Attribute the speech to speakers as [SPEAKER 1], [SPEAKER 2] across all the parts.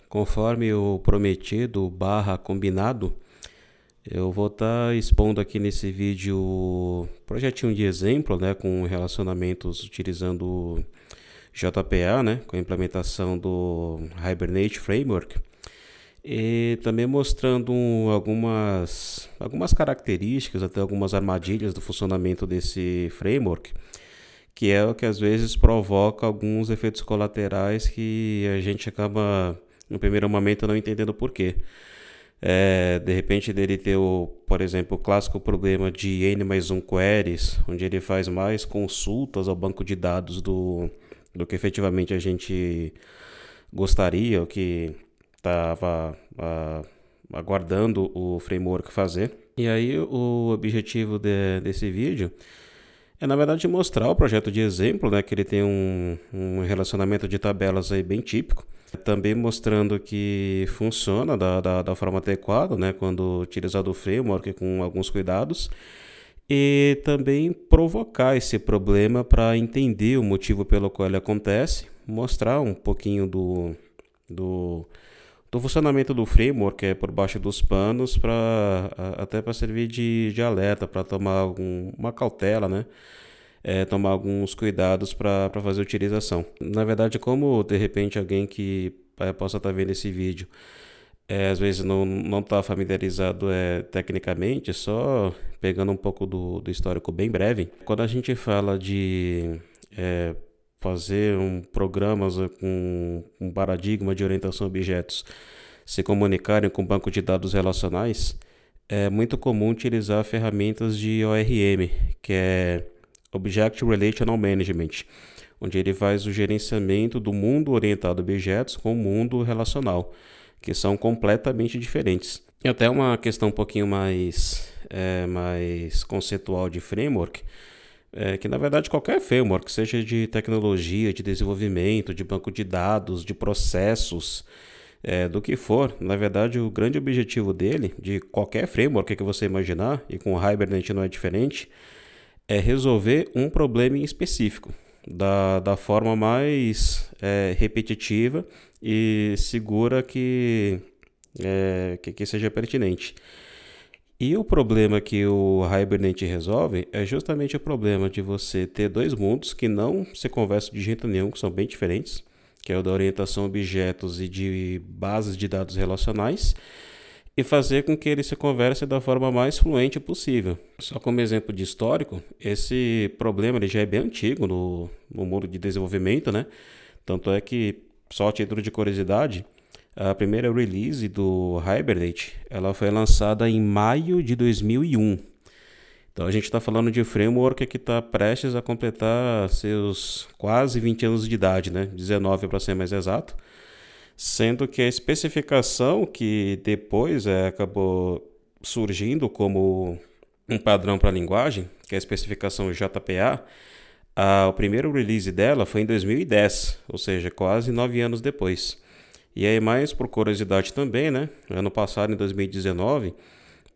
[SPEAKER 1] Conforme o prometido barra combinado, eu vou estar expondo aqui nesse vídeo um projetinho de exemplo, né, com relacionamentos utilizando JPA, né, com a implementação do Hibernate Framework, e também mostrando algumas características, até algumas armadilhas do funcionamento desse framework, que é o que às vezes provoca alguns efeitos colaterais que a gente acaba no primeiro momento não entendendo por quê. De repente dele ter, por exemplo, o clássico problema de N mais 1 queries, onde ele faz mais consultas ao banco de dados do que efetivamente a gente gostaria, ou que estava aguardando o framework fazer. E aí o objetivo desse vídeo é, na verdade, mostrar o projeto de exemplo, né, que ele tem um relacionamento de tabelas aí bem típico. Também mostrando que funciona da forma adequada, né, quando utilizado o framework com alguns cuidados. E também provocar esse problema para entender o motivo pelo qual ele acontece, mostrar um pouquinho do funcionamento do framework por baixo dos panos, até para servir de alerta, para tomar uma cautela, né? Tomar alguns cuidados para fazer a utilização. Na verdade, como de repente alguém que possa estar vendo esse vídeo às vezes não está familiarizado tecnicamente, só pegando um pouco do histórico bem breve, quando a gente fala de fazer programas com um paradigma de orientação a objetos se comunicarem com banco de dados relacionais, é muito comum utilizar ferramentas de ORM, que é Object Relational Management, onde ele faz o gerenciamento do mundo orientado a objetos com o mundo relacional, que são completamente diferentes. E até uma questão um pouquinho mais conceitual de framework, que na verdade qualquer framework, seja de tecnologia, de desenvolvimento, de banco de dados, de processos, do que for, na verdade o grande objetivo dele, de qualquer framework que você imaginar, e com o Hibernate não é diferente, é resolver um problema em específico, da forma mais repetitiva e segura que seja pertinente. E o problema que o Hibernate resolve é justamente o problema de você ter dois mundos que não se conversam de jeito nenhum, que são bem diferentes, que é o da orientação a objetos e de bases de dados relacionais, e fazer com que ele se converse da forma mais fluente possível. Só como exemplo de histórico, esse problema ele já é bem antigo no mundo de desenvolvimento, né? Tanto é que, só a título de curiosidade, a primeira release do Hibernate ela foi lançada em maio de 2001. Então a gente está falando de framework que está prestes a completar seus quase 20 anos de idade, né? 19 para ser mais exato. Sendo que a especificação que depois acabou surgindo como um padrão para a linguagem, que é a especificação JPA, o primeiro release dela foi em 2010, ou seja, quase 9 anos depois. E aí, mais por curiosidade também, né? Ano passado, em 2019,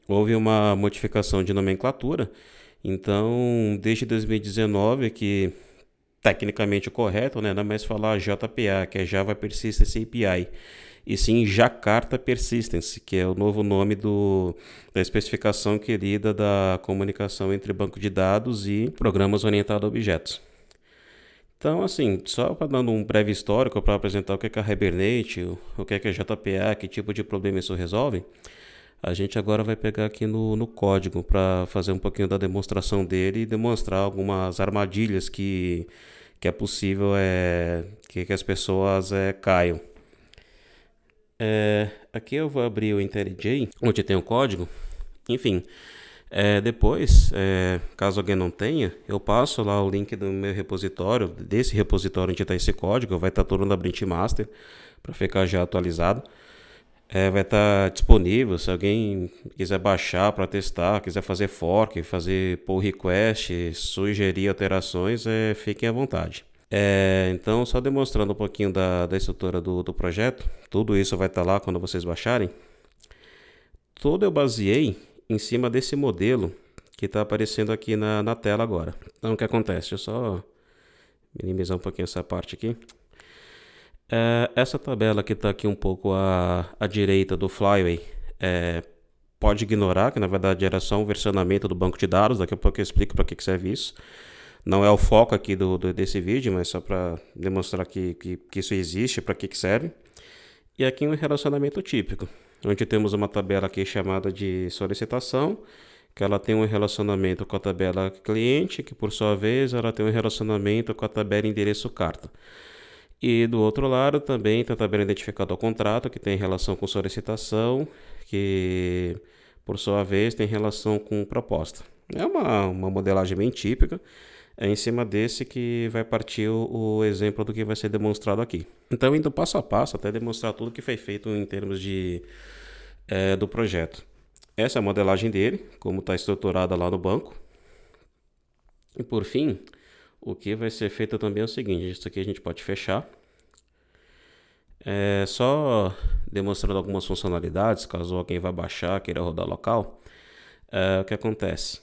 [SPEAKER 1] houve uma modificação de nomenclatura. Então, desde 2019, que tecnicamente correto, né? Não é mais falar JPA, que é Java Persistence API, e sim Jakarta Persistence, que é o novo nome da especificação querida da comunicação entre banco de dados e programas orientados a objetos. Então, assim, só para dando um breve histórico para apresentar o que é a Hibernate, o que é JPA, que tipo de problema isso resolve, a gente agora vai pegar aqui no código para fazer um pouquinho da demonstração dele e demonstrar algumas armadilhas que é possível que as pessoas caiam. Aqui eu vou abrir o IntelliJ, onde tem o código. Enfim, depois, caso alguém não tenha, eu passo lá o link do meu repositório, desse repositório onde está esse código, vai estar todo na Brint Master, para ficar já atualizado. Vai estar disponível, se alguém quiser baixar para testar, quiser fazer fork, fazer pull request, sugerir alterações, fiquem à vontade. Então, só demonstrando um pouquinho da estrutura do projeto, tudo isso vai estar lá quando vocês baixarem. Tudo eu baseei em cima desse modelo que está aparecendo aqui na tela agora. Então, o que acontece? Deixa eu só minimizar um pouquinho essa parte aqui. Essa tabela que está aqui um pouco à direita do Flyway, pode ignorar, que na verdade era só um versionamento do banco de dados. Daqui a pouco eu explico para que serve isso. Não é o foco aqui desse vídeo, mas só para demonstrar que isso existe, para que serve. E aqui um relacionamento típico, onde temos uma tabela aqui chamada de solicitação, que ela tem um relacionamento com a tabela cliente, que por sua vez ela tem um relacionamento com a tabela endereço carta. E do outro lado também tem a tabela identificada ao contrato, que tem relação com solicitação, que por sua vez tem relação com proposta. É uma modelagem bem típica. É em cima desse que vai partir o exemplo do que vai ser demonstrado aqui. Então, indo passo a passo até demonstrar tudo que foi feito em termos do projeto. Essa é a modelagem dele, como está estruturada lá no banco. E por fim, o que vai ser feito também é o seguinte: isso aqui a gente pode fechar. Só demonstrando algumas funcionalidades, caso alguém vá baixar, queira rodar local. O que acontece?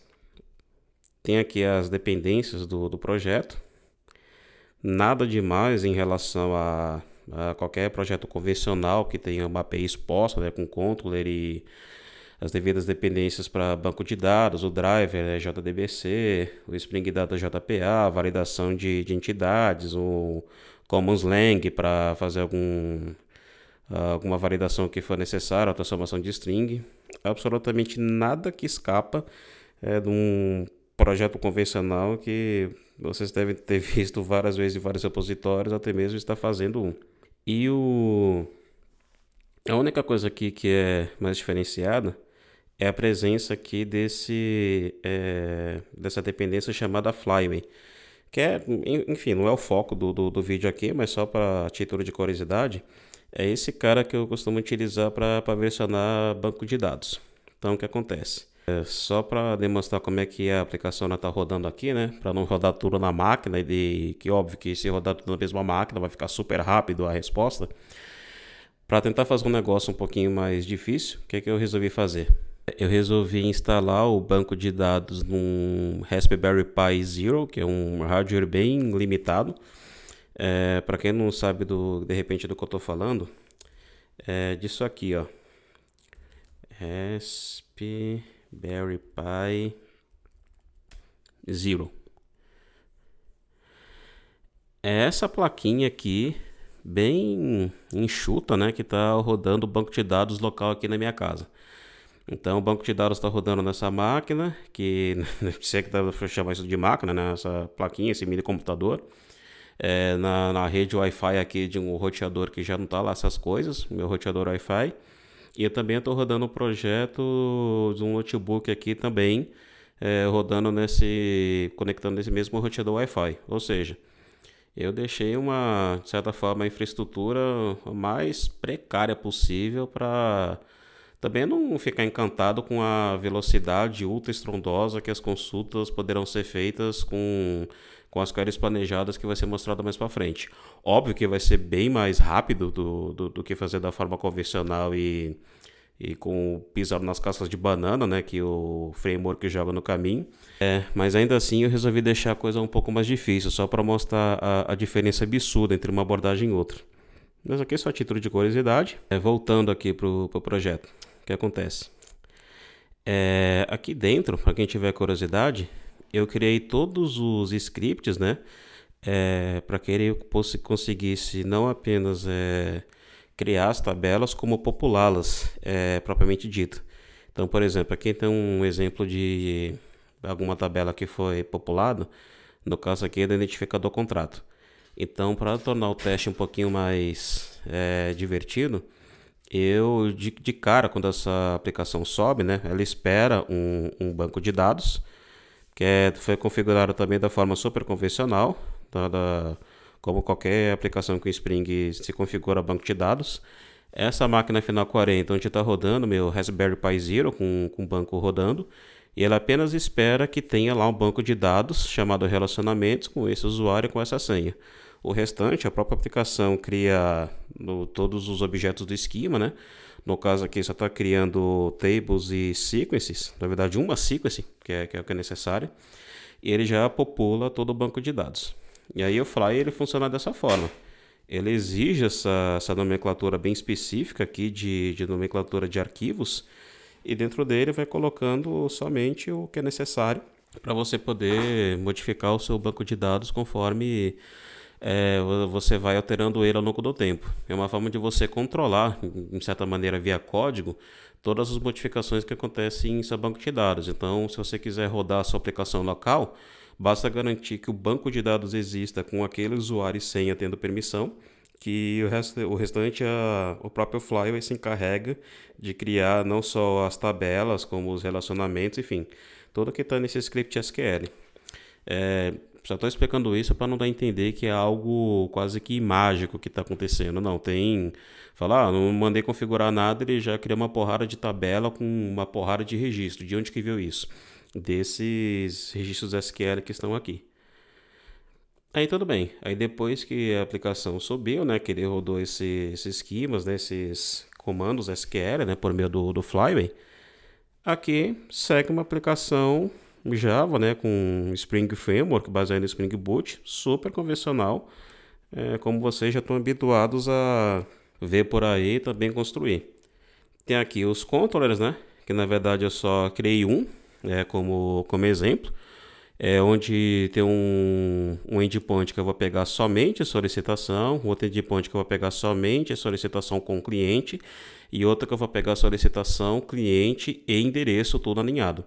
[SPEAKER 1] Tem aqui as dependências do projeto. Nada demais em relação a qualquer projeto convencional que tenha uma API exposta, né, com controller e as devidas dependências para banco de dados, o driver JDBC, o Spring Data JPA, validação de entidades, o Commons Lang para fazer alguma validação que for necessária, a transformação de string. Absolutamente nada que escapa de um projeto convencional que vocês devem ter visto várias vezes em vários repositórios, até mesmo está fazendo um. E a única coisa aqui que é mais diferenciada é a presença aqui dessa dependência chamada Flyway, que enfim, não é o foco do vídeo aqui, mas só para título de curiosidade, é esse cara que eu costumo utilizar para versionar banco de dados. Então, o que acontece? Só para demonstrar como é que a aplicação está rodando aqui, né? Para não rodar tudo na máquina, que óbvio que se rodar tudo na mesma máquina vai ficar super rápido a resposta. Para tentar fazer um negócio um pouquinho mais difícil, o que eu resolvi fazer? Eu resolvi instalar o banco de dados num Raspberry Pi Zero, que é um hardware bem limitado. Para quem não sabe de repente do que eu estou falando, é disso aqui, ó. Raspberry Pi Zero. É essa plaquinha aqui, bem enxuta, né, que está rodando o banco de dados local aqui na minha casa. Então o banco de dados está rodando nessa máquina, que se é que dá para chamar isso de máquina, né, essa plaquinha, esse mini computador. Na rede Wi-Fi aqui de um roteador que já não está lá essas coisas, meu roteador Wi-Fi. E eu também estou rodando um projeto de um notebook aqui também, conectando nesse mesmo roteador Wi-Fi. Ou seja, eu deixei de certa forma, a infraestrutura mais precária possível para também não ficar encantado com a velocidade ultra estrondosa que as consultas poderão ser feitas com as queries planejadas, que vai ser mostrado mais para frente. Óbvio que vai ser bem mais rápido do que fazer da forma convencional e com pisar nas cascas de banana, né, que o framework joga no caminho. Mas ainda assim eu resolvi deixar a coisa um pouco mais difícil, só para mostrar a diferença absurda entre uma abordagem e outra. Mas aqui é só a título de curiosidade. Voltando aqui para o projeto, o que acontece? Aqui dentro, para quem tiver curiosidade, eu criei todos os scripts, né, para que ele conseguisse não apenas criar as tabelas, como populá-las, propriamente dito. Então, por exemplo, aqui tem um exemplo de alguma tabela que foi populada, no caso aqui é do identificador contrato. Então, para tornar o teste um pouquinho mais divertido, eu de cara, quando essa aplicação sobe, né, ela espera um banco de dados, que foi configurado também da forma super convencional, como qualquer aplicação com Spring se configura banco de dados. Essa máquina final 40, onde está rodando meu Raspberry Pi Zero com o banco rodando, e ela apenas espera que tenha lá um banco de dados chamado relacionamentos com esse usuário e com essa senha. O restante, a própria aplicação cria todos os objetos do esquema, né? No caso aqui, só está criando tables e sequences, na verdade uma sequence, que é o que é necessário, e ele já popula todo o banco de dados. E aí o Fly ele funciona dessa forma. ele exige essa nomenclatura bem específica aqui de nomenclatura de arquivos, e dentro dele vai colocando somente o que é necessário para você poder modificar o seu banco de dados conforme é, você vai alterando ele ao longo do tempo. É uma forma de você controlar, de certa maneira, via código, todas as modificações que acontecem em seu banco de dados. Então, se você quiser rodar a sua aplicação local, basta garantir que o banco de dados exista com aquele usuário e senha tendo permissão, que o restante o próprio Flyway se encarrega de criar não só as tabelas, como os relacionamentos, enfim, tudo que está nesse script SQL. Só estou explicando isso para não dar a entender que é algo quase que mágico que está acontecendo. Não, tem. Falar, não mandei configurar nada, ele já criou uma porrada de tabela com uma porrada de registro. De onde que viu isso? Desses registros SQL que estão aqui. Aí tudo bem. Aí depois que a aplicação subiu, né, que ele rodou esses esquemas, né, esses comandos SQL, né, por meio do Flyway, aqui segue uma aplicação Java, né, com Spring Framework, baseado em Spring Boot, super convencional, como vocês já estão habituados a ver por aí e também construir. Tem aqui os controllers, né, que na verdade eu só criei um, como exemplo, onde tem um endpoint que eu vou pegar somente a solicitação, outro endpoint que eu vou pegar somente a solicitação com o cliente e outro que eu vou pegar a solicitação, cliente e endereço, tudo alinhado.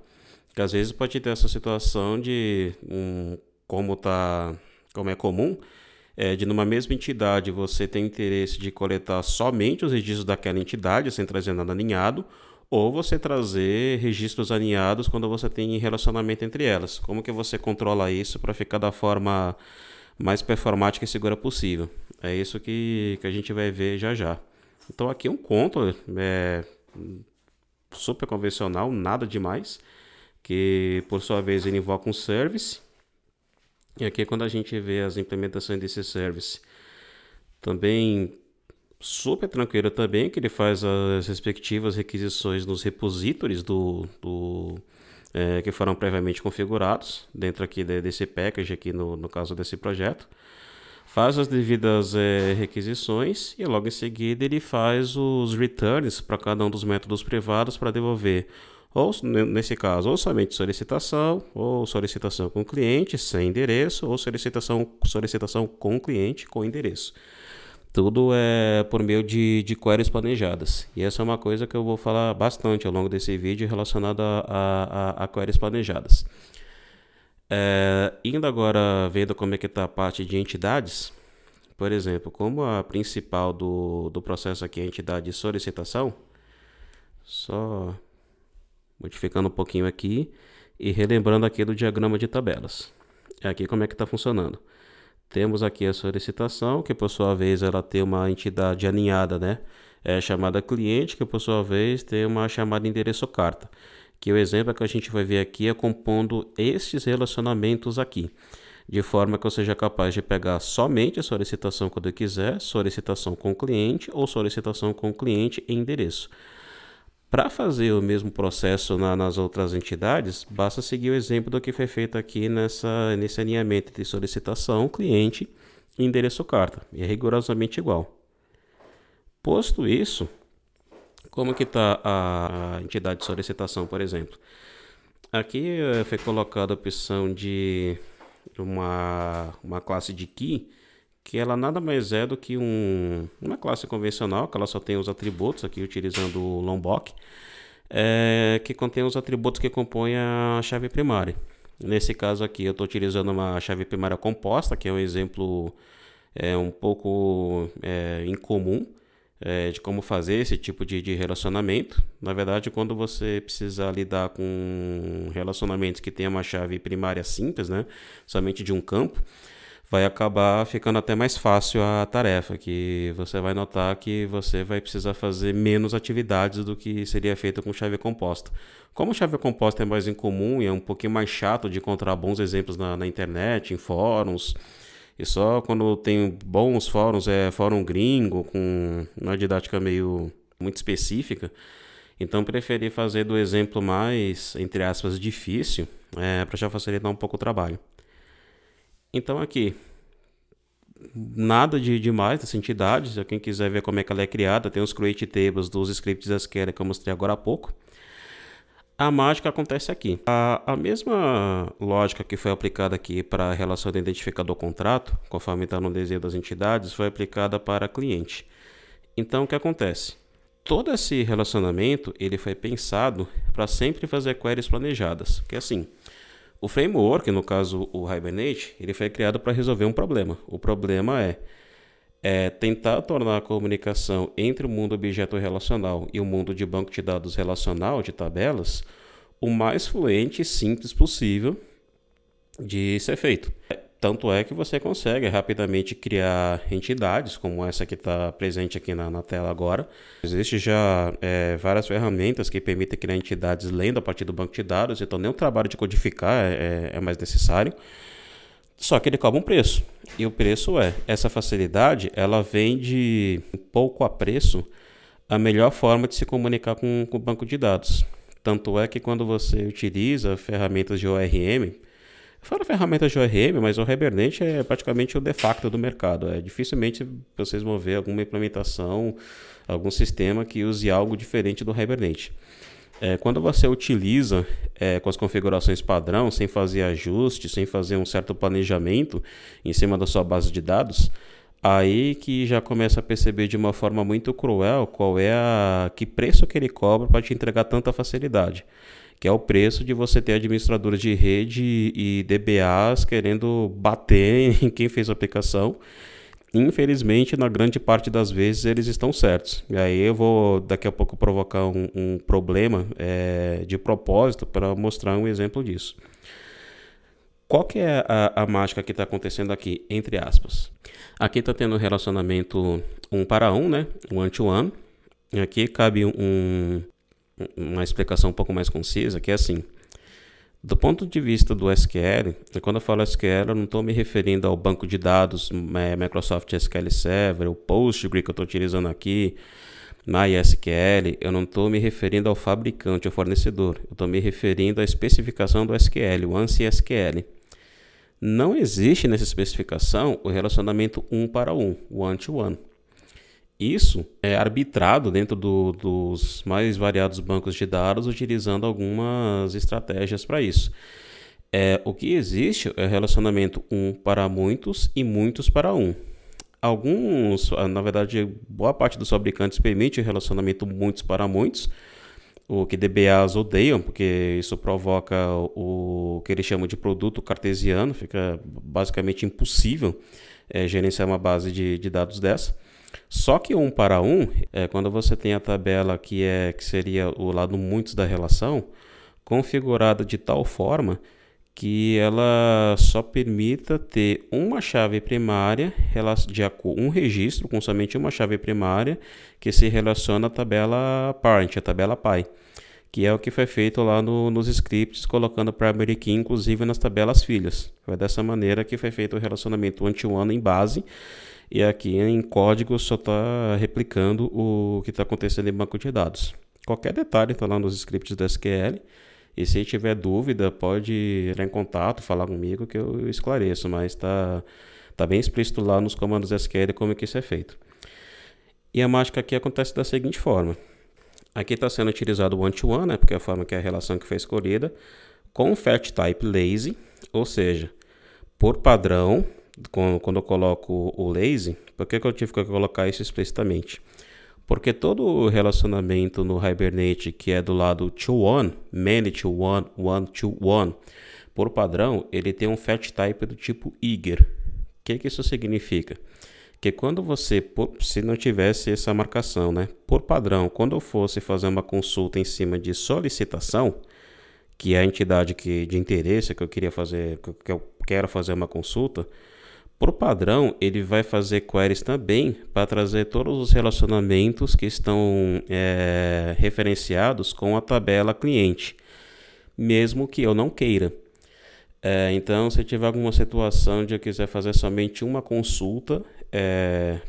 [SPEAKER 1] Porque às vezes pode ter essa situação de, como é comum, de numa mesma entidade você tem interesse de coletar somente os registros daquela entidade, sem trazer nada alinhado, ou você trazer registros alinhados quando você tem relacionamento entre elas. Como que você controla isso para ficar da forma mais performática e segura possível? É isso que a gente vai ver já já. Então aqui é um controle super convencional, nada demais, que por sua vez ele invoca um service. E aqui quando a gente vê as implementações desse service, também super tranquilo também, que ele faz as respectivas requisições nos repositórios que foram previamente configurados dentro aqui desse package aqui no caso desse projeto. Faz as devidas requisições e logo em seguida ele faz os returns para cada um dos métodos privados para devolver, ou nesse caso, ou somente solicitação, ou solicitação com cliente sem endereço, ou solicitação com cliente com endereço. Tudo é por meio de queries planejadas. E essa é uma coisa que eu vou falar bastante ao longo desse vídeo relacionada a queries planejadas. Indo agora, vendo como é que está a parte de entidades, por exemplo, como a principal do processo aqui é a entidade de solicitação, só modificando um pouquinho aqui e relembrando aqui do diagrama de tabelas. Aqui como é que está funcionando. Temos aqui a solicitação, que por sua vez ela tem uma entidade alinhada, né? Chamada cliente, que por sua vez tem uma chamada endereço carta. Que o exemplo que a gente vai ver aqui é compondo esses relacionamentos aqui. De forma que eu seja capaz de pegar somente a solicitação quando eu quiser, solicitação com cliente ou solicitação com cliente e endereço. Para fazer o mesmo processo nas outras entidades, basta seguir o exemplo do que foi feito aqui nesse alinhamento de solicitação, cliente e endereço carta. E é rigorosamente igual. Posto isso, como que está a entidade de solicitação, por exemplo? Aqui foi colocada a opção de uma classe de key, que ela nada mais é do que uma classe convencional, que ela só tem os atributos, aqui utilizando o Lombok, que contém os atributos que compõem a chave primária. Nesse caso aqui eu estou utilizando uma chave primária composta, que é um exemplo um pouco incomum de como fazer esse tipo de relacionamento. Na verdade, quando você precisar lidar com relacionamentos que tem uma chave primária simples, né, somente de um campo, vai acabar ficando até mais fácil a tarefa, que você vai notar que você vai precisar fazer menos atividades do que seria feito com chave composta. Como chave composta é mais incomum e é um pouquinho mais chato de encontrar bons exemplos na internet, em fóruns, e só quando tem bons fóruns, fórum gringo, com uma didática muito específica, então preferi fazer do exemplo mais, entre aspas, difícil, para já facilitar um pouco o trabalho. Então aqui, nada de demais dessa entidade. Se quem quiser ver como é que ela é criada, tem os create tables dos scripts SQL que eu mostrei agora há pouco. A mágica acontece aqui. A mesma lógica que foi aplicada aqui para a relação do identificador contrato, conforme está no desenho das entidades, foi aplicada para cliente. Então, o que acontece? Todo esse relacionamento ele foi pensado para sempre fazer queries planejadas. Que é assim, o framework, no caso o Hibernate, ele foi criado para resolver um problema. O problema é tentar tornar a comunicação entre o mundo objeto relacional e o mundo de banco de dados relacional, de tabelas, o mais fluente e simples possível de ser feito. Tanto é que você consegue rapidamente criar entidades, como essa que está presente aqui na tela agora. Existem já várias ferramentas que permitem criar entidades lendo a partir do banco de dados, então nem o trabalho de codificar é mais necessário. Só que ele cobra um preço. E o preço essa facilidade, ela vem de pouco a preço a melhor forma de se comunicar com o banco de dados. Tanto é que quando você utiliza ferramentas de ORM, fora ferramentas de ORM, mas o Hibernate é praticamente o de facto do mercado. Dificilmente vocês vão ver alguma implementação, algum sistema que use algo diferente do Hibernate. Quando você utiliza com as configurações padrão, sem fazer ajuste, sem fazer um certo planejamento em cima da sua base de dados, aí que já começa a perceber de uma forma muito cruel qual é que preço que ele cobra para te entregar tanta facilidade, que é o preço de você ter administradores de rede e DBAs querendo bater em quem fez a aplicação. Infelizmente, na grande parte das vezes, eles estão certos. E aí eu vou daqui a pouco provocar um problema de propósito para mostrar um exemplo disso. Qual que é a mágica que está acontecendo aqui, entre aspas? Aqui está tendo um relacionamento 1 para 1, né? One-to-one. Aqui cabe uma explicação um pouco mais concisa, que é assim. Do ponto de vista do SQL, quando eu falo SQL, eu não estou me referindo ao banco de dados Microsoft SQL Server, o Postgre que eu estou utilizando aqui, MySQL. Eu não estou me referindo ao fabricante, ao fornecedor. Eu estou me referindo à especificação do SQL, o ANSI SQL. Não existe nessa especificação o relacionamento 1 para 1, one-to-one. Isso é arbitrado dentro dos mais variados bancos de dados, utilizando algumas estratégias para isso. O que existe é relacionamento 1 para muitos e muitos para 1. Alguns, na verdade, boa parte dos fabricantes permite o relacionamento muitos para muitos, o que DBAs odeiam, porque isso provoca o que eles chamam de produto cartesiano, fica basicamente impossível gerenciar uma base de dados dessa. Só que 1 para 1, quando você tem a tabela que seria o lado muitos da relação, configurada de tal forma que ela só permita ter uma chave primária, um registro com somente uma chave primária que se relaciona à tabela parent, a tabela pai, que é o que foi feito lá nos scripts, colocando primary key inclusive nas tabelas filhas. Foi dessa maneira que foi feito o relacionamento one-to-one em base. E aqui em código só está replicando o que está acontecendo em banco de dados. Qualquer detalhe está lá nos scripts do SQL. E se tiver dúvida, pode entrar em contato, falar comigo que eu esclareço. Mas está bem explícito lá nos comandos SQL como que isso é feito. E a mágica aqui acontece da seguinte forma. Aqui está sendo utilizado o one-to-one, né, porque é a forma que é a relação que foi escolhida, com o fetch type lazy, ou seja, por padrão. Quando eu coloco o lazy, por que eu tive que colocar isso explicitamente? Porque todo o relacionamento no Hibernate que é do lado to one, many to one, one to one, por padrão, ele tem um fetch type do tipo eager. O que isso significa? Que quando você, se não tivesse essa marcação, né, por padrão, quando eu fosse fazer uma consulta em cima de solicitação, que é a entidade de interesse que eu queria fazer, que eu quero fazer uma consulta, por padrão, ele vai fazer queries também para trazer todos os relacionamentos que estão referenciados com a tabela cliente, mesmo que eu não queira. Então, se tiver alguma situação de eu quiser fazer somente uma consulta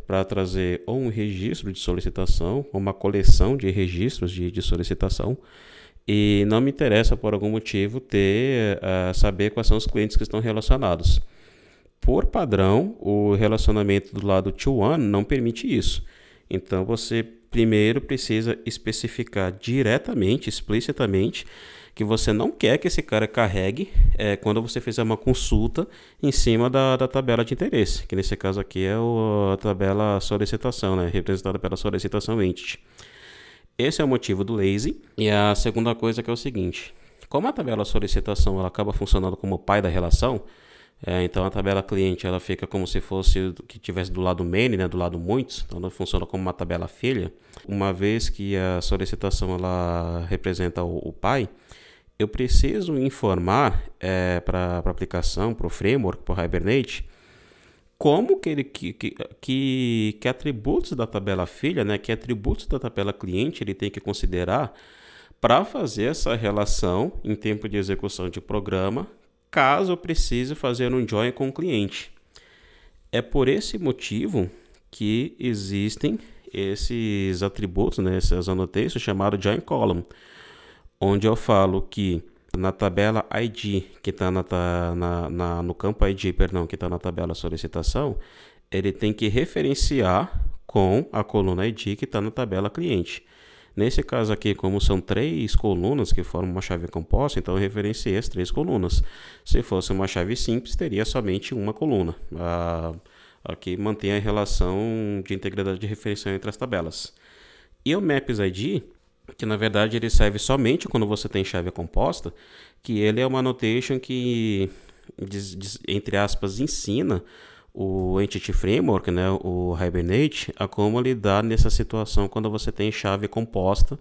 [SPEAKER 1] para trazer ou um registro de solicitação, ou uma coleção de registros de solicitação, e não me interessa por algum motivo saber quais são os clientes que estão relacionados. Por padrão, o relacionamento do lado to one não permite isso. Então você primeiro precisa especificar diretamente, explicitamente, que você não quer que esse cara carregue quando você fizer uma consulta em cima da tabela de interesse, que nesse caso aqui é a tabela solicitação, né, representada pela solicitação entity. Esse é o motivo do lazy. E a segunda coisa que é o seguinte: como a tabela solicitação ela acaba funcionando como pai da relação, então a tabela cliente ela fica como se fosse que tivesse do lado main, né, do lado muitos, então ela funciona como uma tabela filha. Uma vez que a solicitação ela representa o pai, eu preciso informar para a aplicação, para o framework, para o Hibernate, como que atributos da tabela filha, né, que atributos da tabela cliente ele tem que considerar para fazer essa relação em tempo de execução de programa, caso eu precise fazer um join com o cliente. É por esse motivo que existem esses atributos, né, essas annotations chamados join column, onde eu falo que na tabela ID, que está no campo ID, perdão, que está na tabela solicitação, ele tem que referenciar com a coluna ID que está na tabela cliente. Nesse caso aqui, como são 3 colunas que formam uma chave composta, então eu referenciei as 3 colunas. Se fosse uma chave simples, teria somente uma coluna. Aqui mantém a relação de integridade de referenciação entre as tabelas. E o Maps ID, que na verdade ele serve somente quando você tem chave composta, que ele é uma annotation que, entre aspas, ensina o Entity Framework, né, o Hibernate, a como lidar nessa situação quando você tem chave composta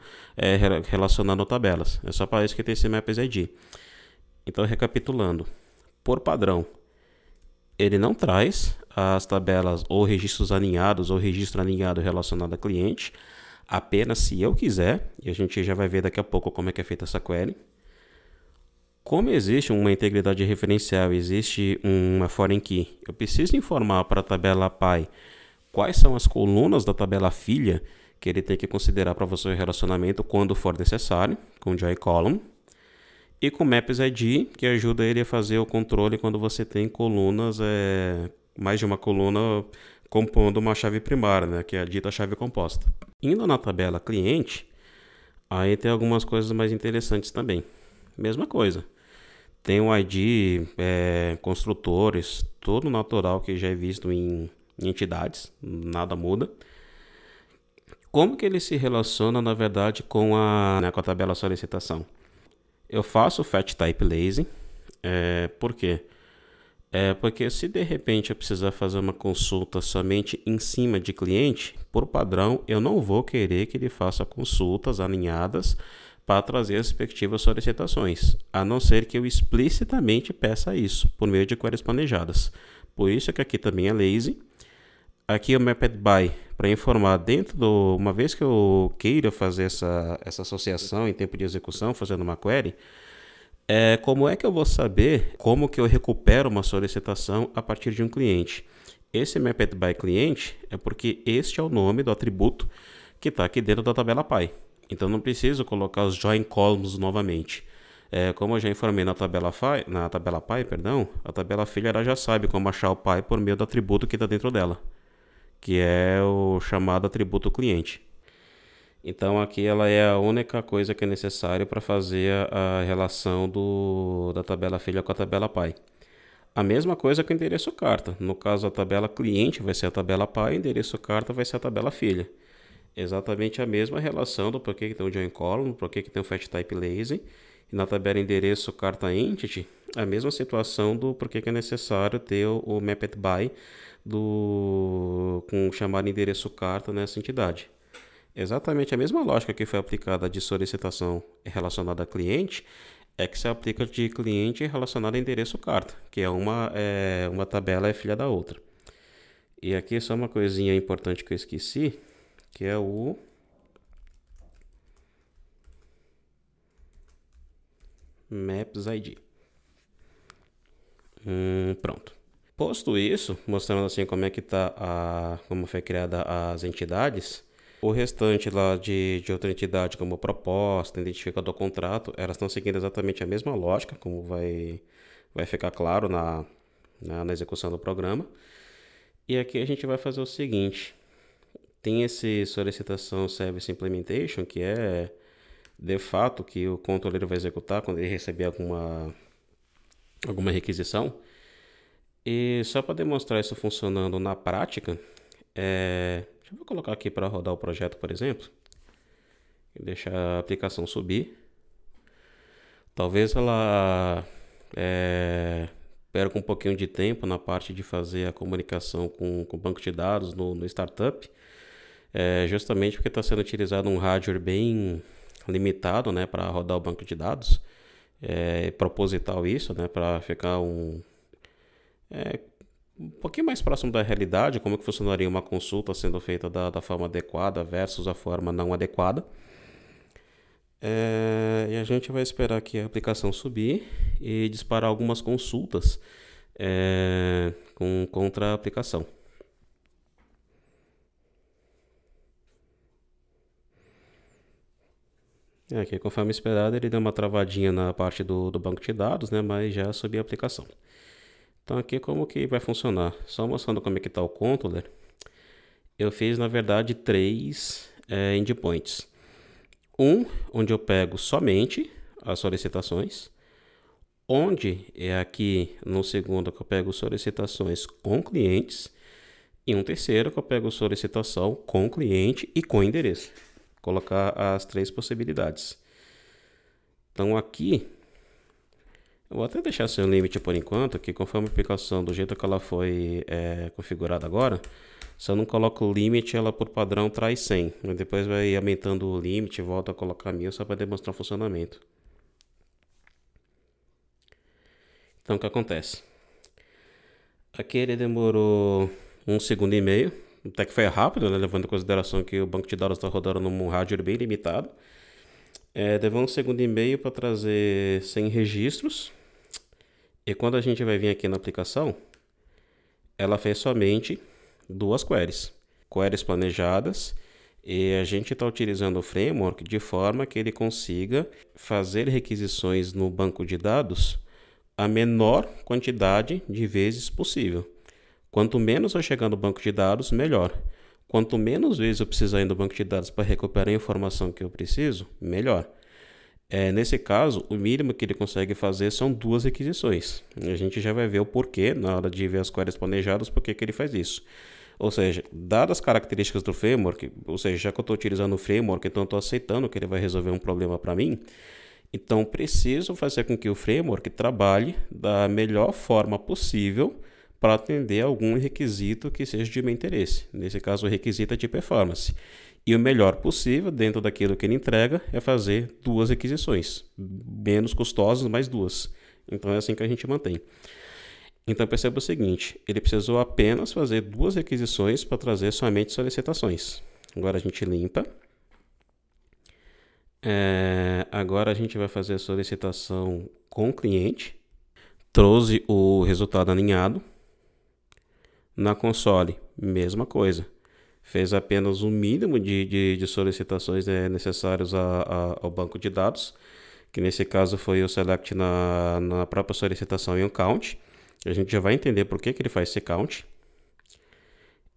[SPEAKER 1] relacionando tabelas. É só para isso que tem esse Maps ID. Então, recapitulando, por padrão, ele não traz as tabelas ou registros alinhados ou registro alinhado relacionado a cliente, apenas se eu quiser, e a gente já vai ver daqui a pouco como é que é feita essa query. Como existe uma integridade referencial, existe uma foreign key, eu preciso informar para a tabela pai quais são as colunas da tabela filha que ele tem que considerar para o seu relacionamento quando for necessário, com join column, e com maps ID, que ajuda ele a fazer o controle quando você tem colunas, mais de uma coluna compondo uma chave primária, né, que é a dita chave composta. Indo na tabela cliente, aí tem algumas coisas mais interessantes também. Mesma coisa, tem um ID, construtores, tudo natural que já é visto em entidades, nada muda. Como que ele se relaciona, na verdade, com a tabela solicitação? Eu faço o fetch type lazy, por quê? Porque se de repente eu precisar fazer uma consulta somente em cima de cliente, por padrão eu não vou querer que ele faça consultas alinhadas para trazer as respectivas solicitações, a não ser que eu explicitamente peça isso, por meio de queries planejadas. Por isso que aqui também é lazy. Aqui é o mapped by, para informar uma vez que eu queira fazer essa associação em tempo de execução, fazendo uma query, como é que eu vou saber como que eu recupero uma solicitação a partir de um cliente? Esse mapped by cliente é porque este é o nome do atributo que está aqui dentro da tabela pai. Então não preciso colocar os join columns novamente. Como eu já informei na tabela pai, a tabela filha ela já sabe como achar o pai por meio do atributo que está dentro dela, que é o chamado atributo cliente. Então aqui ela é a única coisa que é necessária para fazer a relação da tabela filha com a tabela pai. A mesma coisa com o endereço carta. No caso, a tabela cliente vai ser a tabela pai, o endereço carta vai ser a tabela filha. Exatamente a mesma relação do porquê que tem o join column, porquê que tem o fetch type lazy. E na tabela endereço carta entity, a mesma situação do porquê que é necessário ter o mapped by com o chamado endereço carta nessa entidade. Exatamente a mesma lógica que foi aplicada de solicitação relacionada a cliente que se aplica de cliente relacionado a endereço carta, que é uma tabela é filha da outra. E aqui só uma coisinha importante que eu esqueci, que é o Maps ID. Pronto. Posto isso, mostrando assim como é que como foi criada as entidades, o restante lá de outra entidade, como proposta, identificador, contrato, elas estão seguindo exatamente a mesma lógica, como vai ficar claro na execução do programa. E aqui a gente vai fazer o seguinte, tem esse solicitação service implementation, que é de fato que o controller vai executar quando ele receber alguma requisição. E só para demonstrar isso funcionando na prática, deixa eu colocar aqui para rodar o projeto, por exemplo, e deixar a aplicação subir. Talvez ela perca um pouquinho de tempo na parte de fazer a comunicação com o banco de dados no startup, justamente porque está sendo utilizado um hardware bem limitado, né, para rodar o banco de dados. Proposital isso, né, para ficar um pouquinho mais próximo da realidade, como que funcionaria uma consulta sendo feita da forma adequada versus a forma não adequada. E a gente vai esperar aqui a aplicação subir e disparar algumas consultas contra a aplicação. Aqui, conforme esperado, ele deu uma travadinha na parte do banco de dados, né, mas já subiu a aplicação. Então aqui como que vai funcionar? Só mostrando como é que está o controller. Eu fiz na verdade 3 endpoints. Onde eu pego somente as solicitações. Onde é aqui no segundo que eu pego solicitações com clientes. E um terceiro que eu pego solicitação com cliente e com endereço. Colocar as 3 possibilidades. Então aqui eu vou até deixar sem limite por enquanto, que conforme a aplicação do jeito que ela foi configurada agora, se eu não coloco o limite, ela por padrão traz 100. Mas depois vai aumentando o limite, volta a colocar 1000 só para demonstrar o funcionamento. Então o que acontece? Aqui ele demorou 1,5 segundos, até que foi rápido, né, levando em consideração que o banco de dados está rodando num hardware bem limitado. Levou 1,5 segundos para trazer 100 registros. E quando a gente vai vir aqui na aplicação, ela fez somente 2 queries planejadas, e a gente está utilizando o framework de forma que ele consiga fazer requisições no banco de dados a menor quantidade de vezes possível. Quanto menos eu chegar no banco de dados, melhor. Quanto menos vezes eu precisar ir no banco de dados para recuperar a informação que eu preciso, melhor. Nesse caso, o mínimo que ele consegue fazer são 2 requisições. A gente já vai ver o porquê, na hora de ver as queries planejadas, por que ele faz isso. Ou seja, dadas as características do framework, ou seja, já que eu estou utilizando o framework, então eu estou aceitando que ele vai resolver um problema para mim, então preciso fazer com que o framework trabalhe da melhor forma possível para atender algum requisito que seja de meu interesse. Nesse caso, o requisito é de performance. E o melhor possível, dentro daquilo que ele entrega, é fazer 2 requisições. Menos custosas, mais 2. Então é assim que a gente mantém. Então perceba o seguinte, ele precisou apenas fazer 2 requisições para trazer somente solicitações. Agora a gente limpa. Agora a gente vai fazer a solicitação com o cliente. Trouxe o resultado alinhado. Na console, mesma coisa. Fez apenas o mínimo de solicitações necessários ao banco de dados, que nesse caso foi o select na própria solicitação e um count. A gente já vai entender por que ele faz esse count.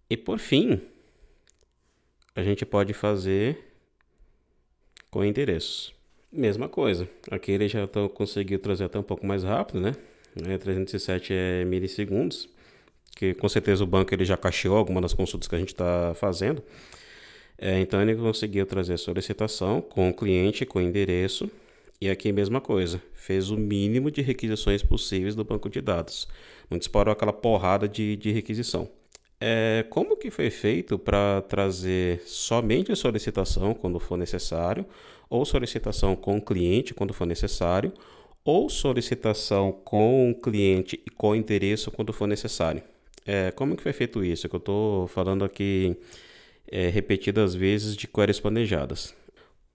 [SPEAKER 1] E por fim, a gente pode fazer com endereços. Mesma coisa. Aqui ele já conseguiu trazer até um pouco mais rápido, né? 307 milissegundos. Que com certeza o banco ele já cacheou alguma das consultas que a gente está fazendo. Então ele conseguiu trazer a solicitação com o cliente, com o endereço. E aqui a mesma coisa, fez o mínimo de requisições possíveis do banco de dados. Não disparou aquela porrada de requisição. Como que foi feito para trazer somente a solicitação quando for necessário, ou solicitação com o cliente quando for necessário, ou solicitação com o cliente e com o endereço quando for necessário? Como que foi feito isso? Que eu estou falando aqui repetidas vezes de queries planejadas.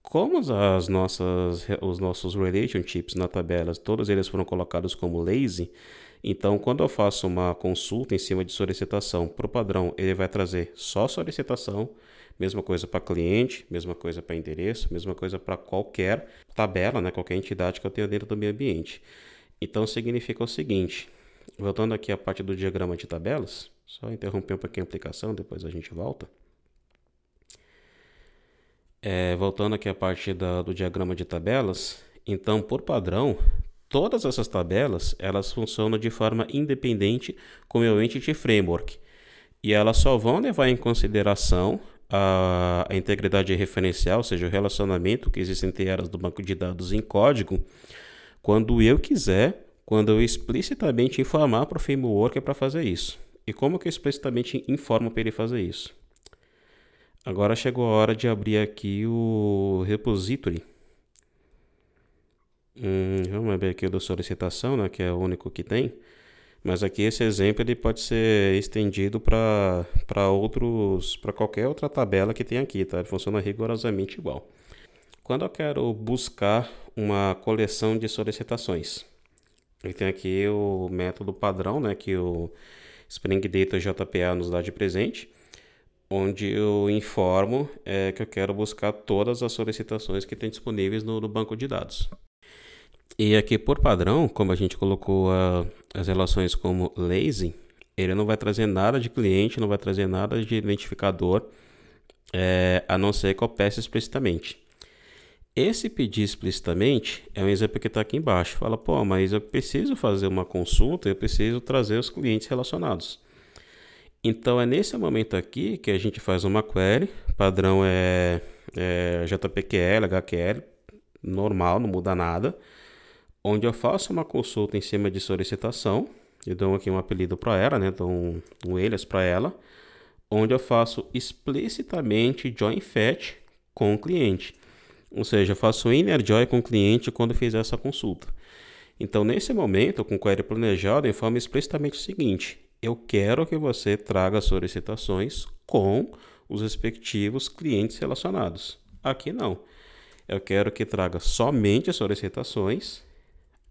[SPEAKER 1] Como os nossos relationships na tabela, todos eles foram colocados como lazy, então quando eu faço uma consulta em cima de solicitação, para o padrão ele vai trazer só solicitação, mesma coisa para cliente, mesma coisa para endereço, mesma coisa para qualquer tabela, né, qualquer entidade que eu tenha dentro do meu ambiente. Então significa o seguinte, Voltando aqui à parte do diagrama de tabelas, só interromper um pouquinho a aplicação, depois a gente volta. Voltando aqui à parte do diagrama de tabelas, então, por padrão, todas essas tabelas, elas funcionam de forma independente com o meu Entity Framework. E elas só vão levar em consideração a integridade referencial, ou seja, o relacionamento que existe entre elas do banco de dados em código, quando eu quiser, quando eu explicitamente informar para o framework para fazer isso. E como que eu explicitamente informo para ele fazer isso? Agora chegou a hora de abrir aqui o repository. Vamos abrir aqui o da solicitação, né, que é o único que tem. Mas aqui esse exemplo ele pode ser estendido para qualquer outra tabela que tem aqui, tá? Ele funciona rigorosamente igual. Quando eu quero buscar uma coleção de solicitações, ele tem aqui o método padrão, né, que o Spring Data JPA nos dá de presente, onde eu informo que eu quero buscar todas as solicitações que tem disponíveis no banco de dados. E aqui por padrão, como a gente colocou as relações como lazy, ele não vai trazer nada de cliente, não vai trazer nada de identificador, a não ser que eu peça explicitamente. Esse pedir explicitamente é um exemplo que está aqui embaixo. Fala, pô, mas eu preciso fazer uma consulta, eu preciso trazer os clientes relacionados. Então é nesse momento aqui que a gente faz uma query, padrão é JPQL, HQL, normal, não muda nada, onde eu faço uma consulta em cima de solicitação, eu dou aqui um apelido para ela, né? Dou um alias para ela, onde eu faço explicitamente join fetch com o cliente. Ou seja, eu faço inner join com o cliente quando fizer essa consulta. Então, nesse momento, com query planejado, eu informo explicitamente o seguinte: eu quero que você traga solicitações com os respectivos clientes relacionados. Aqui não. Eu quero que traga somente solicitações.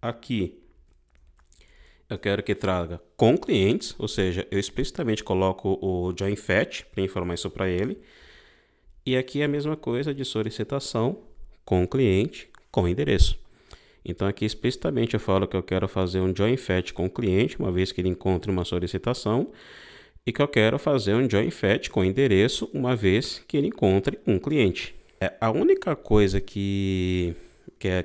[SPEAKER 1] Aqui, eu quero que traga com clientes, ou seja, eu explicitamente coloco o join fetch para informar isso para ele. E aqui é a mesma coisa de solicitação com cliente, com endereço. Então aqui explicitamente eu falo que eu quero fazer um join fetch com o cliente, uma vez que ele encontre uma solicitação, e que eu quero fazer um join fetch com endereço, uma vez que ele encontre um cliente. A única coisa que é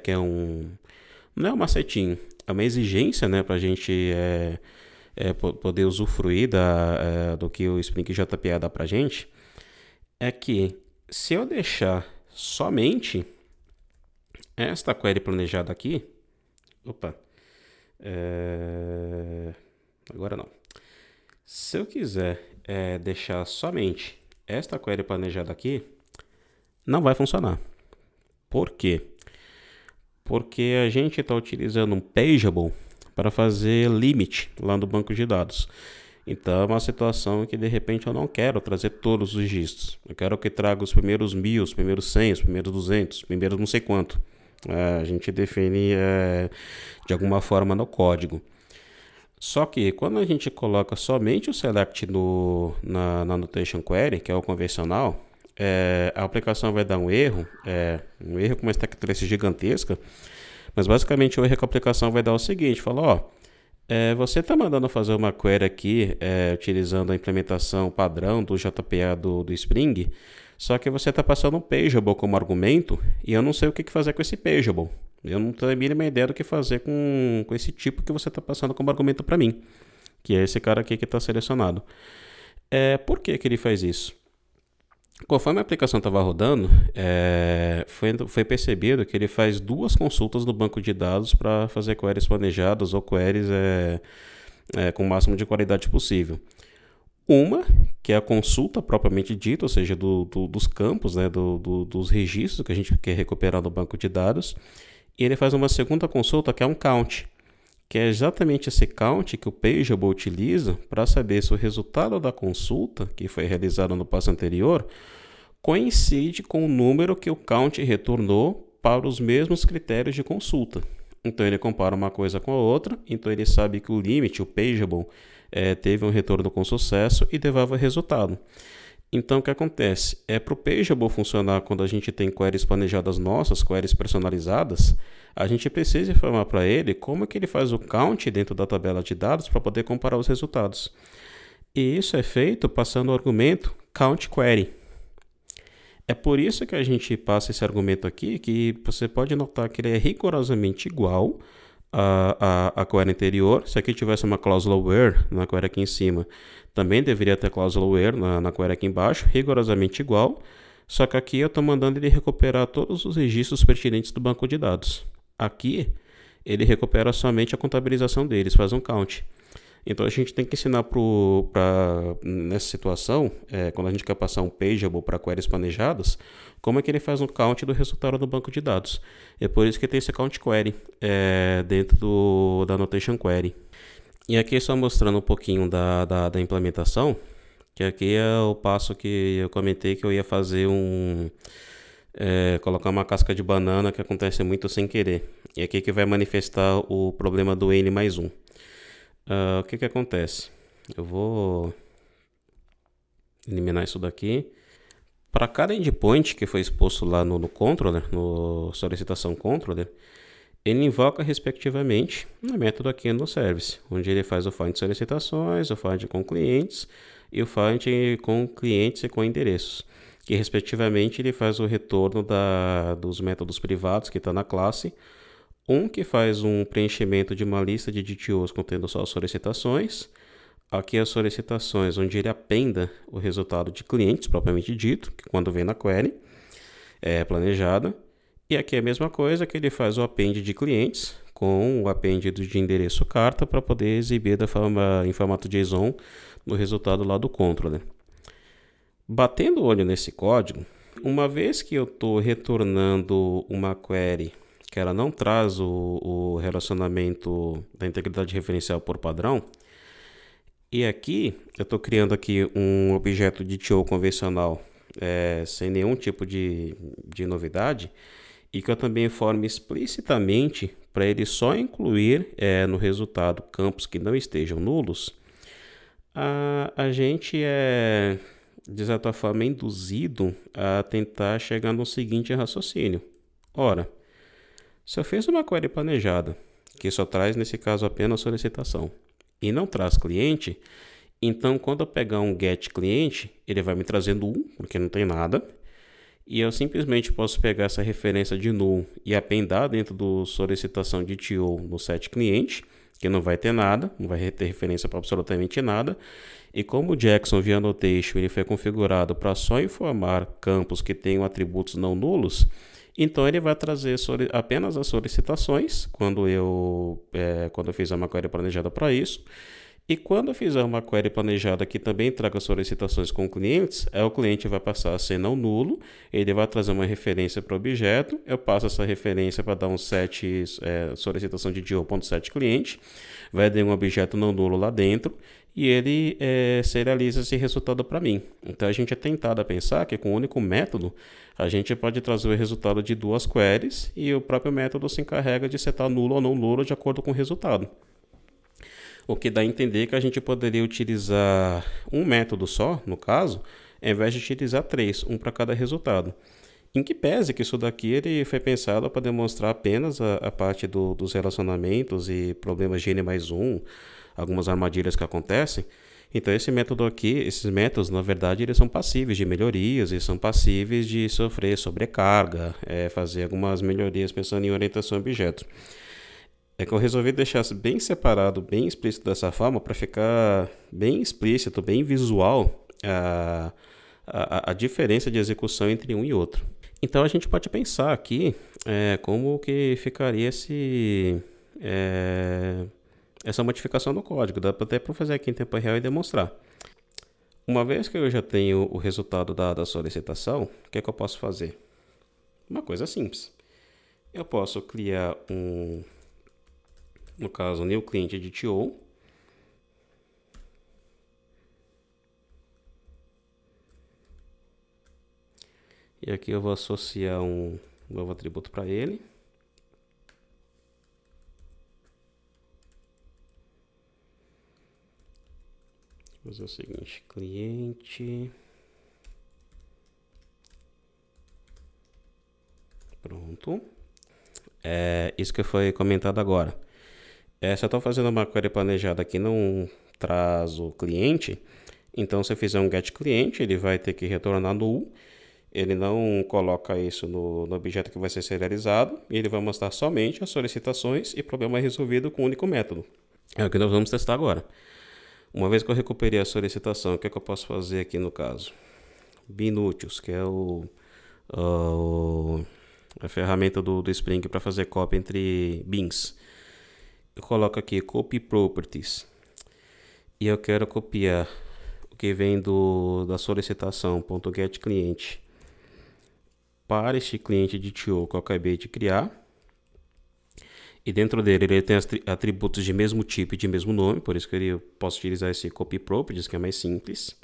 [SPEAKER 1] não é um macetinho, é uma exigência, né, para a gente poder usufruir do que o Spring JPA dá para a gente, é que se eu deixar somente esta query planejada aqui, agora não. Se eu quiser deixar somente esta query planejada aqui, não vai funcionar. Por quê? Porque a gente está utilizando um pageable para fazer limit lá no banco de dados. Então é uma situação que de repente eu não quero trazer todos os registros. Eu quero que traga os primeiros 1000, os primeiros 100, os primeiros 200, os primeiros não sei quanto. A gente define de alguma forma no código. Só que quando a gente coloca somente o select na annotation query, que é o convencional, a aplicação vai dar um erro com uma stack trace gigantesca, mas basicamente o erro que a aplicação vai dar é o seguinte: fala, você está mandando fazer uma query aqui utilizando a implementação padrão do JPA do Spring, só que você está passando um pageable como argumento e eu não sei o que fazer com esse pageable. Eu não tenho a mínima ideia do que fazer com esse tipo que você está passando como argumento para mim, que é esse cara aqui que está selecionado. Por que ele faz isso? Conforme a aplicação estava rodando, foi percebido que ele faz 2 consultas no banco de dados para fazer queries planejadas ou queries com o máximo de qualidade possível. Uma, que é a consulta propriamente dita, ou seja, dos campos, né, dos registros que a gente quer recuperar no banco de dados. E ele faz uma segunda consulta, que é um count, que é exatamente esse count que o pageable utiliza para saber se o resultado da consulta, que foi realizada no passo anterior, coincide com o número que o count retornou para os mesmos critérios de consulta. Então ele compara uma coisa com a outra, então ele sabe que o limit, o pageable, teve um retorno com sucesso e devolve o resultado. Então, o que acontece? Para o Pageable funcionar quando a gente tem queries planejadas nossas, queries personalizadas, a gente precisa informar para ele como é que ele faz o count dentro da tabela de dados para poder comparar os resultados. E isso é feito passando o argumento count query. É por isso que a gente passa esse argumento aqui, que você pode notar que ele é rigorosamente igual à query anterior. Se aqui tivesse uma cláusula where na query aqui em cima, também deveria ter cláusula where na query aqui embaixo, rigorosamente igual. Só que aqui eu estou mandando ele recuperar todos os registros pertinentes do banco de dados. Aqui, ele recupera somente a contabilização deles, faz um count. Então a gente tem que ensinar nessa situação, quando a gente quer passar um pageable para queries planejadas, como é que ele faz um count do resultado do banco de dados. É por isso que tem esse count query dentro da annotation query. E aqui só mostrando um pouquinho da implementação, que aqui é o passo que eu comentei que eu ia fazer colocar uma casca de banana, que acontece muito sem querer. E aqui que vai manifestar o problema do N mais 1. O que acontece? Eu vou eliminar isso daqui. Para cada endpoint que foi exposto lá no controller, no solicitação controller, ele invoca respectivamente um método aqui no service, onde ele faz o find de solicitações, o find com clientes e o find com clientes e com endereços, que respectivamente ele faz o retorno dos métodos privados que está na classe, um que faz um preenchimento de uma lista de DTOs contendo só as solicitações, aqui as solicitações onde ele appenda o resultado de clientes propriamente dito, que quando vem na query planejada, e aqui é a mesma coisa que ele faz o append de clientes com o append de endereço carta para poder exibir em formato JSON no resultado lá do controller. Batendo o olho nesse código, uma vez que eu estou retornando uma query que ela não traz o relacionamento da integridade referencial por padrão, e aqui eu estou criando aqui um objeto de DTO convencional sem nenhum tipo de novidade, e que eu também informe explicitamente para ele só incluir no resultado campos que não estejam nulos, a gente de certa forma induzido a tentar chegar no seguinte raciocínio. Ora, se eu fiz uma query planejada, que só traz nesse caso apenas solicitação, e não traz cliente, então quando eu pegar um get cliente, ele vai me trazendo porque não tem nada, e eu simplesmente posso pegar essa referência de null e appendar dentro do solicitação de TO no set cliente, que não vai ter nada, não vai ter referência para absolutamente nada, e como o Jackson via Annotation ele foi configurado para só informar campos que tenham atributos não nulos, então ele vai trazer apenas as solicitações quando eu fizer uma query planejada para isso. E quando eu fizer uma query planejada que também traga solicitações com clientes, o cliente vai passar a ser não nulo, ele vai trazer uma referência para o objeto, eu passo essa referência para dar um set, solicitação de DO.set cliente, vai dar um objeto não nulo lá dentro, e ele serializa esse resultado para mim. Então a gente é tentado a pensar que com um único método, a gente pode trazer o resultado de duas queries, e o próprio método se encarrega de setar nulo ou não nulo de acordo com o resultado. O que dá a entender que a gente poderia utilizar um método só, no caso, ao invés de utilizar três, um para cada resultado. Em que pese que isso daqui ele foi pensado para demonstrar apenas a parte dos relacionamentos e problemas de N mais 1, algumas armadilhas que acontecem. Então esse método aqui, esses métodos, na verdade, eles são passíveis de melhorias e são passíveis de sofrer sobrecarga, fazer algumas melhorias pensando em orientação a objeto. É que eu resolvi deixar bem separado, bem explícito dessa forma, para ficar bem explícito, bem visual a diferença de execução entre um e outro. Então a gente pode pensar aqui como que ficaria essa modificação no código. Dá até para fazer aqui em tempo real e demonstrar. Uma vez que eu já tenho o resultado da solicitação, o que é que eu posso fazer? Uma coisa simples. Eu posso criar no caso, new client DTO. E aqui eu vou associar um novo atributo para ele. Vou fazer o seguinte, cliente Pronto. Isso que foi comentado agora. Se eu estou fazendo uma query planejada que não traz o cliente, então se eu fizer um get cliente, ele vai ter que retornar null. Ele não coloca isso no objeto que vai ser serializado, e ele vai mostrar somente as solicitações e problema resolvido com um único método. É o que nós vamos testar agora. Uma vez que eu recuperei a solicitação, o que é que eu posso fazer aqui no caso? Binúteis, que é a ferramenta do Spring para fazer cópia entre bins. Eu coloco aqui copy properties e eu quero copiar o que vem da solicitação.get cliente para este cliente de TO que eu acabei de criar. E dentro dele ele tem atributos de mesmo tipo e de mesmo nome, por isso que eu posso utilizar esse copy properties, que é mais simples.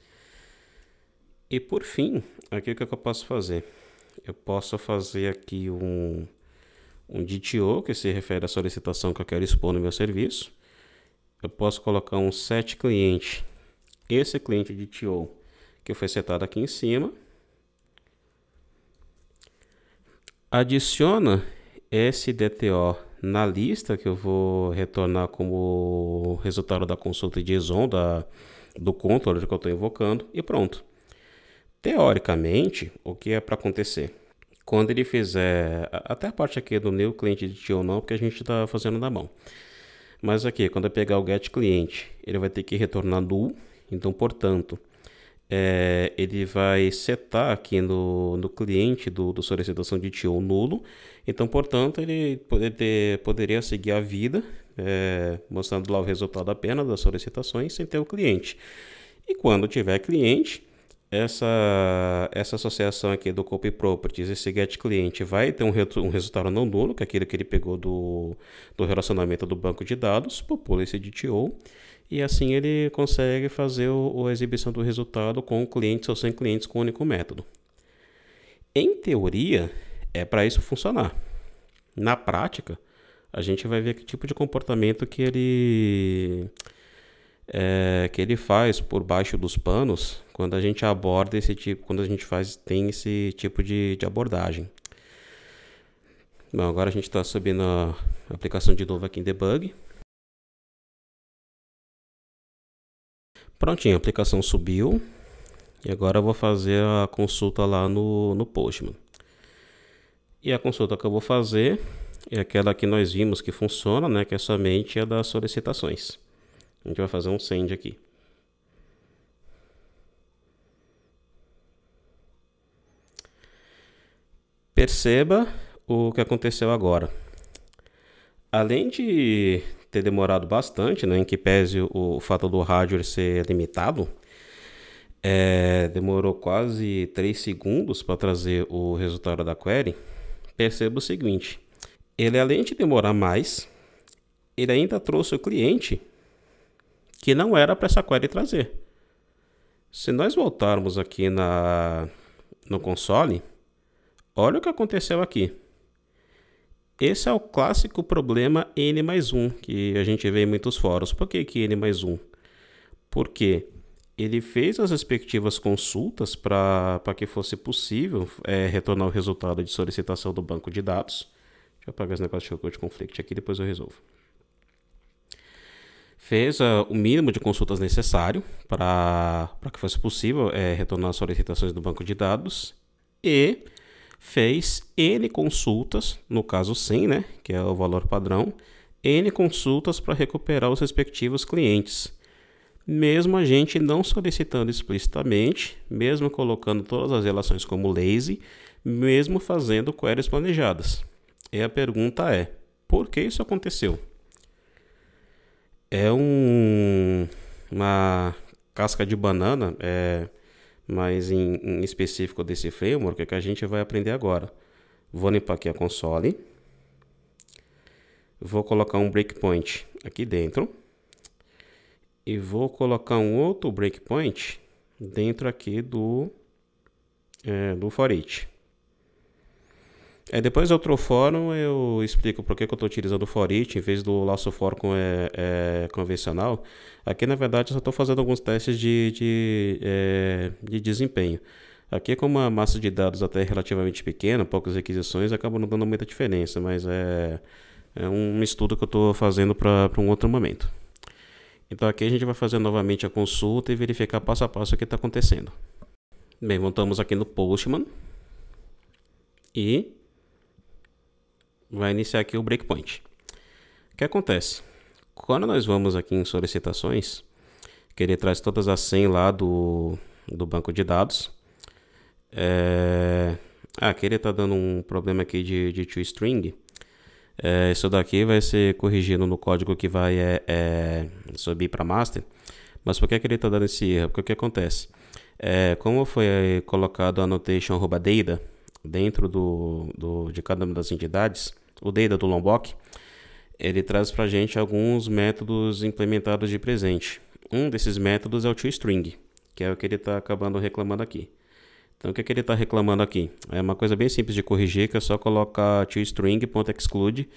[SPEAKER 1] E por fim, aqui o que eu posso fazer? Eu posso fazer aqui um DTO, que se refere à solicitação que eu quero expor no meu serviço. Eu posso colocar um set cliente, esse cliente DTO que foi setado aqui em cima. Adiciona esse DTO na lista que eu vou retornar como resultado da consulta de JSON do controller que eu estou invocando e pronto. Teoricamente, o que é para acontecer? Quando ele fizer, até a parte aqui do new cliente de ou não, porque a gente está fazendo na mão. Mas aqui, quando eu pegar o get cliente, ele vai ter que retornar null. Então, portanto, ele vai setar aqui no cliente do solicitação de TO nulo. Então, portanto, ele poderia seguir a vida, mostrando lá o resultado apenas das solicitações sem ter o cliente. E quando tiver cliente, essa associação aqui do copy properties, esse get cliente vai ter um resultado não nulo, que é aquele que ele pegou do relacionamento do banco de dados, popula esse DTO, e assim ele consegue fazer a exibição do resultado com clientes ou sem clientes com um único método. Em teoria, é para isso funcionar. Na prática, a gente vai ver que tipo de comportamento que ele faz por baixo dos panos quando a gente aborda esse tipo, quando a gente tem esse tipo de abordagem. Bom, agora a gente está subindo a aplicação de novo aqui em debug. Prontinho, a aplicação subiu. E agora eu vou fazer a consulta lá no Postman. E a consulta que eu vou fazer é aquela que nós vimos que funciona, né? Que é somente a das solicitações. A gente vai fazer um send aqui. Perceba o que aconteceu agora. Além de ter demorado bastante, né, em que pese o fato do hardware ser limitado, demorou quase 3 segundos para trazer o resultado da query. Perceba o seguinte, ele além de demorar mais, ele ainda trouxe o cliente que não era para essa query trazer. Se nós voltarmos aqui no console, olha o que aconteceu aqui. Esse é o clássico problema N+1 que a gente vê em muitos fóruns. Por que N+1? Porque ele fez as respectivas consultas para que fosse possível retornar o resultado de solicitação do banco de dados. Deixa eu apagar esse negócio de conflict aqui, depois eu resolvo. Fez o mínimo de consultas necessário para que fosse possível retornar as solicitações do banco de dados e fez N consultas, no caso 100, né, que é o valor padrão, N consultas para recuperar os respectivos clientes. Mesmo a gente não solicitando explicitamente, mesmo colocando todas as relações como lazy, mesmo fazendo queries planejadas. E a pergunta é, por que isso aconteceu? É uma casca de banana, mas em específico desse framework que a gente vai aprender agora. Vou limpar aqui a console. Vou colocar um breakpoint aqui dentro. E vou colocar um outro breakpoint dentro aqui do for each. Depois do outro fórum eu explico por que eu estou utilizando o for each em vez do laço for convencional. Aqui na verdade eu só estou fazendo alguns testes de desempenho. Aqui, como a massa de dados até é relativamente pequena, poucas requisições, acaba não dando muita diferença, mas é um estudo que eu estou fazendo para um outro momento. Então aqui a gente vai fazer novamente a consulta e verificar passo a passo o que está acontecendo. Bem, voltamos aqui no Postman e vai iniciar aqui o breakpoint. O que acontece? Quando nós vamos aqui em solicitações, que ele traz todas as 100 lá do banco de dados. Aqui ele está dando um problema aqui de toString. Isso daqui vai ser corrigido no código que vai subir para master. Mas por que ele está dando esse erro? Porque o que acontece? Como foi colocado a annotation @data dentro de cada uma das entidades, o data do Lombok, ele traz para a gente alguns métodos implementados de presente. Um desses métodos é o toString, que é o que ele está acabando reclamando aqui. Então, o que ele está reclamando aqui? É uma coisa bem simples de corrigir, que é só colocar toString.exclude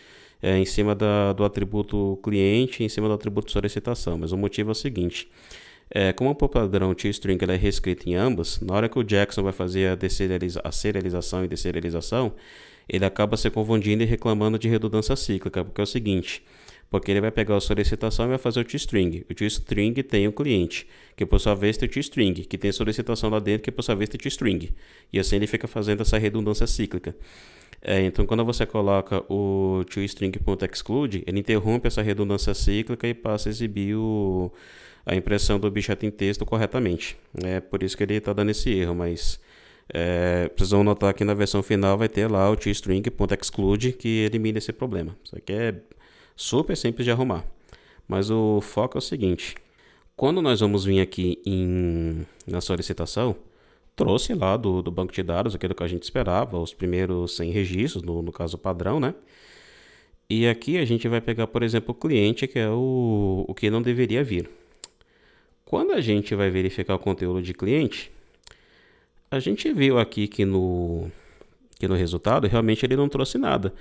[SPEAKER 1] em cima do atributo cliente e em cima do atributo solicitação. Mas o motivo é o seguinte: como o padrão toString é reescrito em ambos, na hora que o Jackson vai fazer a serialização e deserialização, ele acaba se confundindo e reclamando de redundância cíclica, porque é o seguinte: porque ele vai pegar a solicitação e vai fazer o toString. O toString tem o cliente, que por sua vez tem o toString, que tem solicitação lá dentro, que por sua vez tem toString. E assim ele fica fazendo essa redundância cíclica. Então, quando você coloca o toString.exclude, ele interrompe essa redundância cíclica e passa a exibir a impressão do objeto em texto corretamente. É por isso que ele está dando esse erro, mas precisam notar que na versão final vai ter lá o toString.exclude que elimina esse problema. Isso aqui é super simples de arrumar. Mas o foco é o seguinte: quando nós vamos vir aqui na solicitação, trouxe lá do banco de dados aquilo que a gente esperava, os primeiros 100 registros, no caso padrão, né? E aqui a gente vai pegar, por exemplo, o cliente, que é o que não deveria vir. Quando a gente vai verificar o conteúdo de cliente, a gente viu aqui que no resultado realmente ele não trouxe nada.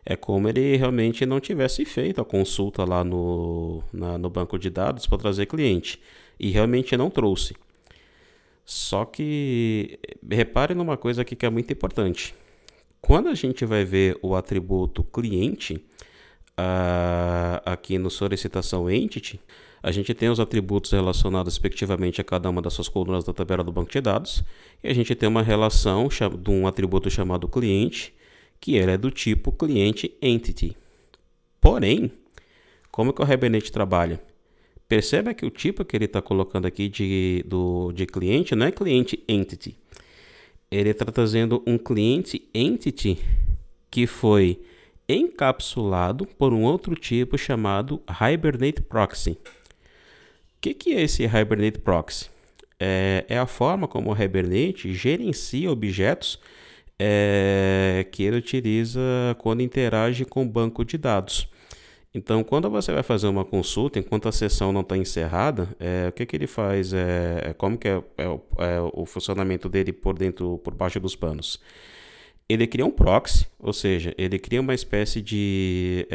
[SPEAKER 1] É como ele realmente não tivesse feito a consulta lá no banco de dados para trazer cliente. E realmente não trouxe. Só que repare numa coisa aqui que é muito importante. Quando a gente vai ver o atributo cliente, aqui no solicitação entity, a gente tem os atributos relacionados respectivamente a cada uma das suas colunas da tabela do banco de dados. E a gente tem uma relação de um atributo chamado cliente, que ele é do tipo cliente entity. Porém, como que o Hibernate trabalha? Perceba que o tipo que ele está colocando aqui de cliente não é cliente entity. Ele está trazendo um cliente entity que foi encapsulado por um outro tipo chamado Hibernate Proxy. O que é esse Hibernate Proxy? É a forma como o Hibernate gerencia objetos que ele utiliza quando interage com o banco de dados. Então, quando você vai fazer uma consulta, enquanto a sessão não está encerrada, o que ele faz? Como que é o funcionamento dele por baixo dos panos? Ele cria um proxy, ou seja, ele cria uma espécie de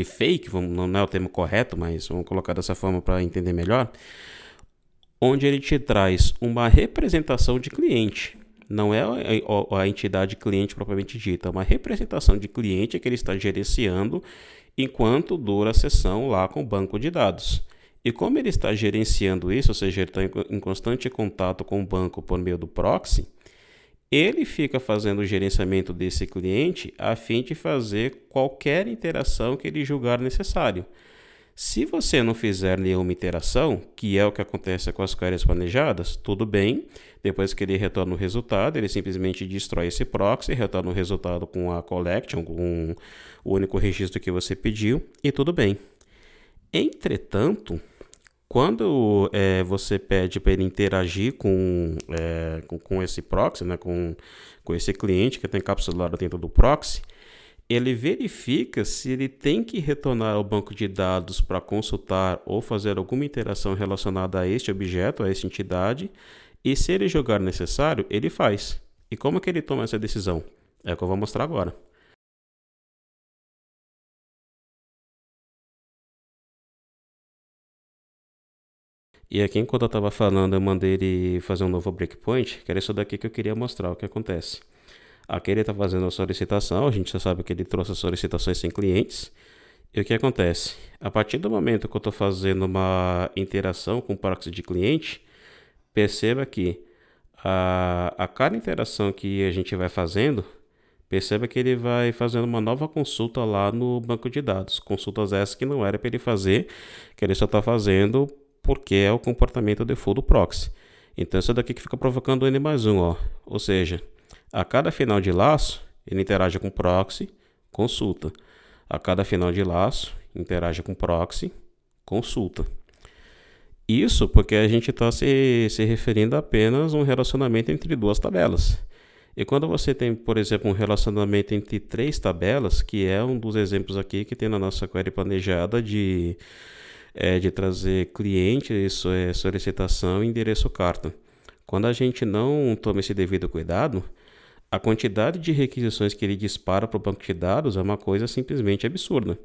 [SPEAKER 1] fake, não é o termo correto, mas vamos colocar dessa forma para entender melhor, onde ele te traz uma representação de cliente. Não é a entidade cliente propriamente dita, é uma representação de cliente que ele está gerenciando enquanto dura a sessão lá com o banco de dados. E como ele está gerenciando isso, ou seja, ele está em constante contato com o banco por meio do proxy, ele fica fazendo o gerenciamento desse cliente a fim de fazer qualquer interação que ele julgar necessário. Se você não fizer nenhuma interação, que é o que acontece com as queries planejadas, tudo bem. Depois que ele retorna o resultado, ele simplesmente destrói esse proxy, retorna o resultado com a collection, com o único registro que você pediu, e tudo bem. Entretanto, quando você pede para ele interagir com esse proxy, né, com esse cliente que está encapsulado dentro do proxy, ele verifica se ele tem que retornar ao banco de dados para consultar ou fazer alguma interação relacionada a este objeto, a esta entidade, e se ele julgar necessário, ele faz. E como que ele toma essa decisão? É o que eu vou mostrar agora. E aqui, enquanto eu estava falando, eu mandei ele fazer um novo breakpoint, que era isso daqui que eu queria mostrar o que acontece. Aqui ele está fazendo a solicitação, a gente já sabe que ele trouxe as solicitações sem clientes. E o que acontece? A partir do momento que eu estou fazendo uma interação com o proxy de cliente, perceba que a cada interação que a gente vai fazendo, perceba que ele vai fazendo uma nova consulta lá no banco de dados. Consultas essas que não era para ele fazer, que ele só está fazendo porque é o comportamento default do proxy. Então isso daqui que fica provocando o N mais um, ó. Ou seja, a cada final de laço, ele interage com o proxy, consulta. A cada final de laço, interage com o proxy, consulta. Isso porque a gente está se referindo a apenas um relacionamento entre duas tabelas. E quando você tem, por exemplo, um relacionamento entre três tabelas, que é um dos exemplos aqui que tem na nossa query planejada de trazer cliente, solicitação e endereço carta. Quando a gente não toma esse devido cuidado, a quantidade de requisições que ele dispara para o banco de dados é uma coisa simplesmente absurda.